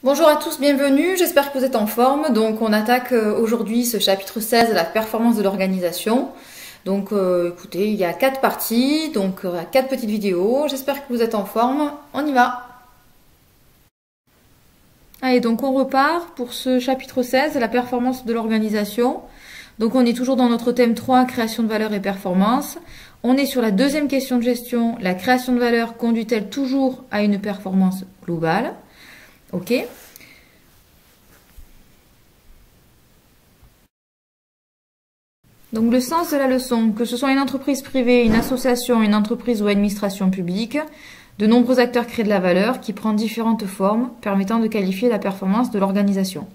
Bonjour à tous, bienvenue, j'espère que vous êtes en forme. Donc on attaque aujourd'hui ce chapitre 16, la performance de l'organisation. Donc écoutez, il y a 4 parties, donc 4 petites vidéos, j'espère que vous êtes en forme, on y va. Allez, donc on repart pour ce chapitre 16, la performance de l'organisation. Donc on est toujours dans notre thème 3, création de valeur et performance. On est sur la deuxième question de gestion, la création de valeur conduit-elle toujours à une performance globale? Ok. Donc le sens de la leçon, que ce soit une entreprise privée, une association, une entreprise ou administration publique, de nombreux acteurs créent de la valeur qui prend différentes formes permettant de qualifier la performance de l'organisation.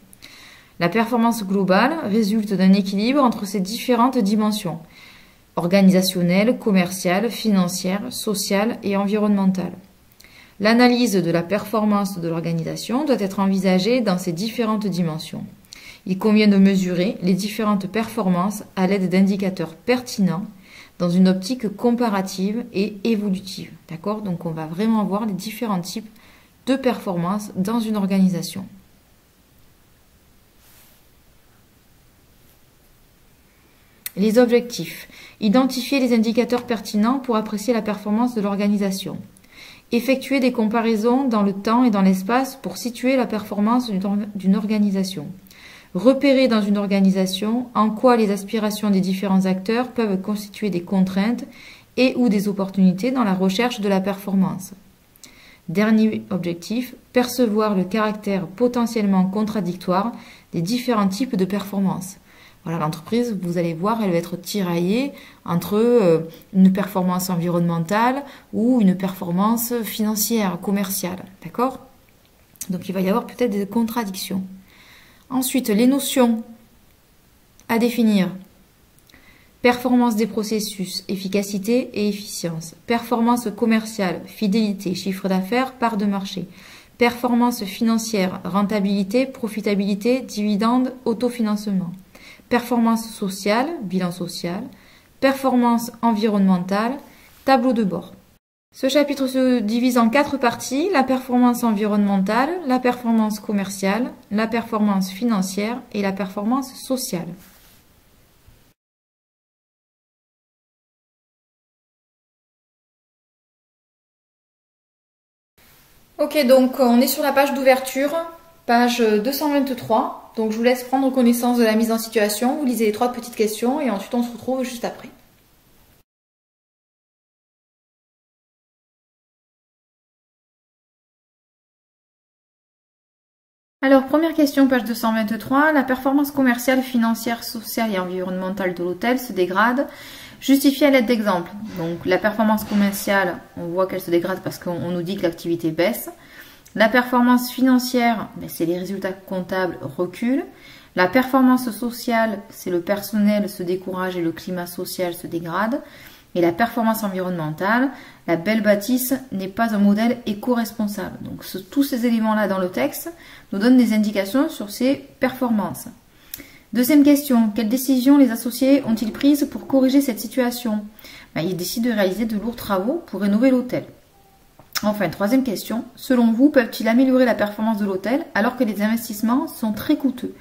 La performance globale résulte d'un équilibre entre ces différentes dimensions, organisationnelle, commerciale, financière, sociale et environnementale. L'analyse de la performance de l'organisation doit être envisagée dans ces différentes dimensions. Il convient de mesurer les différentes performances à l'aide d'indicateurs pertinents dans une optique comparative et évolutive. D'accord? Donc on va vraiment voir les différents types de performances dans une organisation. Les objectifs. Identifier les indicateurs pertinents pour apprécier la performance de l'organisation. Effectuer des comparaisons dans le temps et dans l'espace pour situer la performance d'une organisation. Repérer dans une organisation en quoi les aspirations des différents acteurs peuvent constituer des contraintes et ou des opportunités dans la recherche de la performance. Dernier objectif, percevoir le caractère potentiellement contradictoire des différents types de performances. Voilà, l'entreprise, vous allez voir, elle va être tiraillée entre une performance environnementale ou une performance financière, commerciale. D'accord? Donc il va y avoir peut-être des contradictions. Ensuite, les notions à définir. Performance des processus, efficacité et efficience. Performance commerciale, fidélité, chiffre d'affaires, part de marché. Performance financière, rentabilité, profitabilité, dividende, autofinancement. Performance sociale, bilan social. Performance environnementale, tableau de bord. Ce chapitre se divise en 4 parties, la performance environnementale, la performance commerciale, la performance financière et la performance sociale. Ok, donc on est sur la page d'ouverture, page 223. Donc je vous laisse prendre connaissance de la mise en situation, vous lisez les 3 petites questions et ensuite on se retrouve juste après. Alors, première question, page 223. La performance commerciale, financière, sociale et environnementale de l'hôtel se dégrade. Justifiée à l'aide d'exemples. Donc, la performance commerciale, on voit qu'elle se dégrade parce qu'on nous dit que l'activité baisse. La performance financière, c'est les résultats comptables reculent. La performance sociale, c'est le personnel se décourage et le climat social se dégrade. Et la performance environnementale, la belle bâtisse n'est pas un modèle éco-responsable. Donc tous ces éléments-là dans le texte nous donnent des indications sur ces performances. Deuxième question, quelles décisions les associés ont-ils prises pour corriger cette situation? Ils décident de réaliser de lourds travaux pour rénover l'hôtel. Enfin, troisième question, selon vous, peuvent-ils améliorer la performance de l'hôtel alors que les investissements sont très coûteux?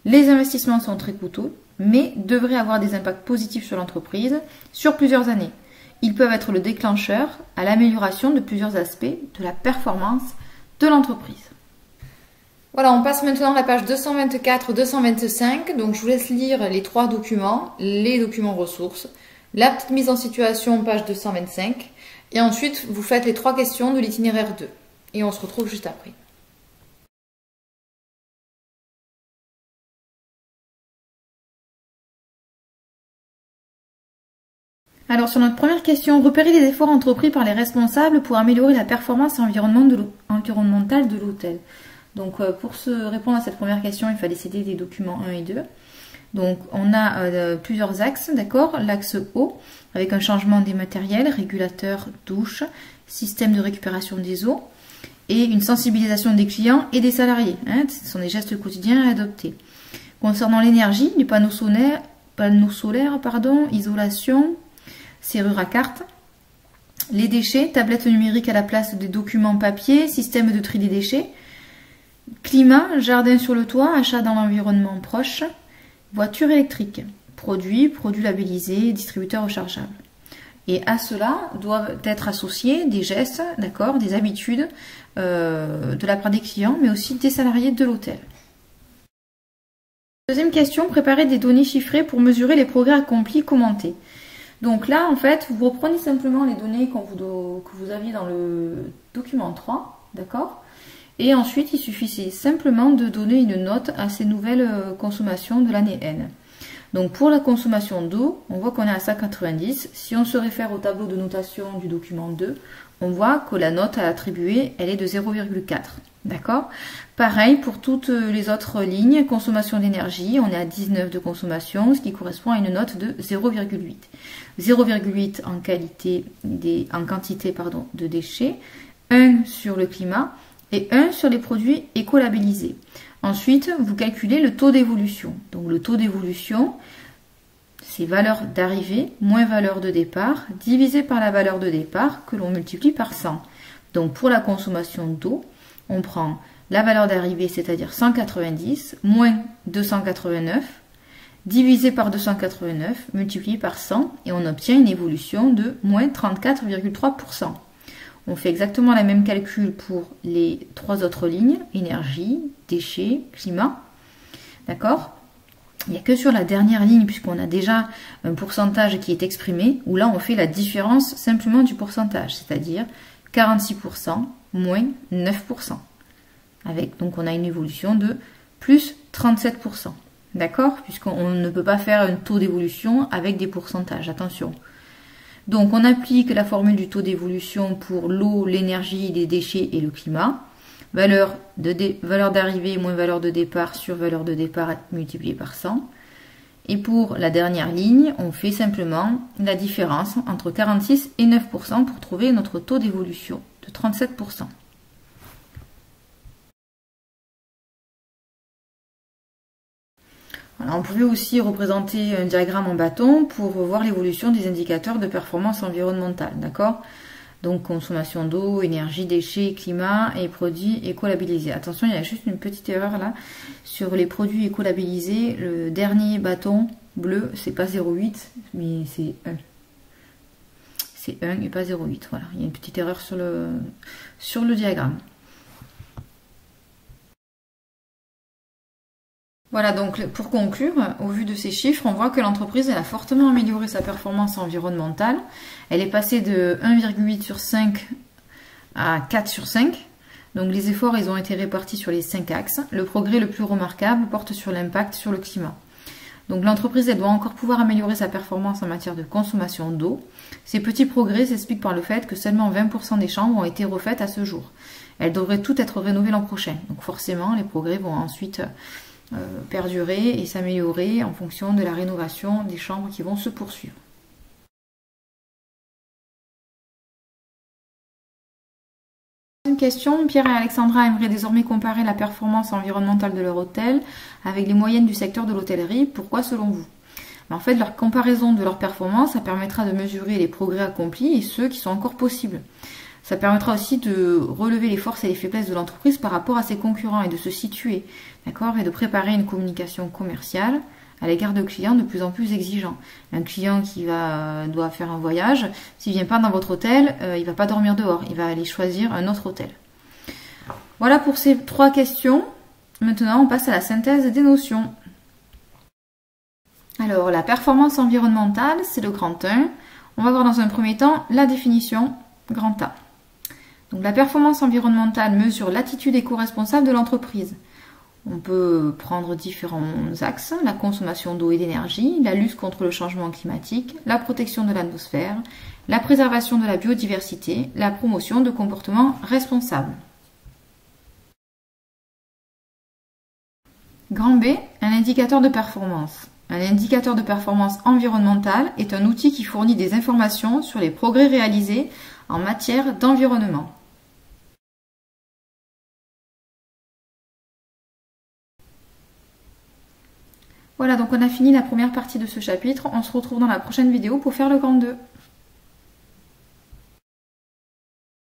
Les investissements sont très coûteux, mais devraient avoir des impacts positifs sur l'entreprise sur plusieurs années. Ils peuvent être le déclencheur à l'amélioration de plusieurs aspects de la performance de l'entreprise. Voilà, on passe maintenant à la page 224-225. Donc je vous laisse lire les 3 documents, les documents ressources, la petite mise en situation, page 225. Et ensuite, vous faites les 3 questions de l'itinéraire 2. Et on se retrouve juste après. Alors sur notre première question, repérer les efforts entrepris par les responsables pour améliorer la performance environnementale de l'hôtel. Donc pour répondre à cette première question, il fallait citer les documents 1 et 2. Donc on a plusieurs axes, d'accord? L'axe haut, avec un changement des matériels, régulateur, douche, système de récupération des eaux, et une sensibilisation des clients et des salariés. Ce sont des gestes quotidiens à adopter. Concernant l'énergie, les panneaux solaires, isolation, serrure à carte. Les déchets, tablettes numériques à la place des documents papier, système de tri des déchets, Climat, jardin sur le toit, achat dans l'environnement proche, voiture électrique, produits labellisés, distributeurs rechargeables. Et à cela doivent être associés des gestes, d'accord, des habitudes de la part des clients, mais aussi des salariés de l'hôtel. Deuxième question, préparer des données chiffrées pour mesurer les progrès accomplis, commentés. Donc là, en fait, vous reprenez simplement les données que vous aviez dans le document 3, d'accord? Et ensuite, il suffisait simplement de donner une note à ces nouvelles consommations de l'année N. Donc pour la consommation d'eau, on voit qu'on est à 190. Si on se réfère au tableau de notation du document 2, on voit que la note à attribuer, elle est de 0,4. D'accord? Pareil pour toutes les autres lignes, consommation d'énergie, on est à 19 de consommation, ce qui correspond à une note de 0,8. 0,8 en quantité de déchets, 1 sur le climat et 1 sur les produits écolabellisés. Ensuite, vous calculez le taux d'évolution. Donc le taux d'évolution, c'est valeur d'arrivée moins valeur de départ, divisé par la valeur de départ que l'on multiplie par 100. Donc pour la consommation d'eau, on prend la valeur d'arrivée, c'est-à-dire 190, moins 289, divisé par 289, multiplié par 100, et on obtient une évolution de moins 34,3%. On fait exactement le même calcul pour les trois autres lignes, énergie, déchets, climat. D'accord? Il n'y a que sur la dernière ligne, puisqu'on a déjà un pourcentage qui est exprimé, où là on fait la différence simplement du pourcentage, c'est-à-dire 46% moins 9%. Donc on a une évolution de plus 37%. D'accord? Puisqu'on ne peut pas faire un taux d'évolution avec des pourcentages, attention. Donc on applique la formule du taux d'évolution pour l'eau, l'énergie, les déchets et le climat. Valeur d'arrivée moins valeur de départ sur valeur de départ multipliée par 100. Et pour la dernière ligne, on fait simplement la différence entre 46 et 9% pour trouver notre taux d'évolution de 37%. Alors, on pouvait aussi représenter un diagramme en bâton pour voir l'évolution des indicateurs de performance environnementale, d'accord? Donc consommation d'eau, énergie, déchets, climat et produits écolabellisés. Attention, il y a juste une petite erreur là. Sur les produits écolabellisés, le dernier bâton bleu, c'est pas 0,8, mais c'est 1. C'est 1 et pas 0,8. Voilà, il y a une petite erreur sur le diagramme. Voilà, donc pour conclure, au vu de ces chiffres, on voit que l'entreprise a fortement amélioré sa performance environnementale. Elle est passée de 1,8 sur 5 à 4 sur 5. Donc les efforts, ils ont été répartis sur les 5 axes. Le progrès le plus remarquable porte sur l'impact sur le climat. Donc l'entreprise, elle doit encore pouvoir améliorer sa performance en matière de consommation d'eau. Ces petits progrès s'expliquent par le fait que seulement 20% des chambres ont été refaites à ce jour. Elles devraient toutes être rénovées l'an prochain. Donc forcément, les progrès vont ensuite perdurer et s'améliorer en fonction de la rénovation des chambres qui vont se poursuivre. Une question, Pierre et Alexandra aimeraient désormais comparer la performance environnementale de leur hôtel avec les moyennes du secteur de l'hôtellerie. Pourquoi selon vous? En fait, leur comparaison de leur performance, ça permettra de mesurer les progrès accomplis et ceux qui sont encore possibles. Ça permettra aussi de relever les forces et les faiblesses de l'entreprise par rapport à ses concurrents et de se situer, d'accord, et de préparer une communication commerciale à l'égard de clients de plus en plus exigeants. Un client qui doit faire un voyage, s'il ne vient pas dans votre hôtel, il ne va pas dormir dehors, il va aller choisir un autre hôtel. Voilà pour ces 3 questions. Maintenant, on passe à la synthèse des notions. Alors, la performance environnementale, c'est le grand 1. On va voir dans un premier temps la définition, grand A. Donc la performance environnementale mesure l'attitude éco-responsable de l'entreprise. On peut prendre différents axes, la consommation d'eau et d'énergie, la lutte contre le changement climatique, la protection de l'atmosphère, la préservation de la biodiversité, la promotion de comportements responsables. Grand B, un indicateur de performance. Un indicateur de performance environnementale est un outil qui fournit des informations sur les progrès réalisés en matière d'environnement. Voilà, donc on a fini la première partie de ce chapitre. On se retrouve dans la prochaine vidéo pour faire le grand 2.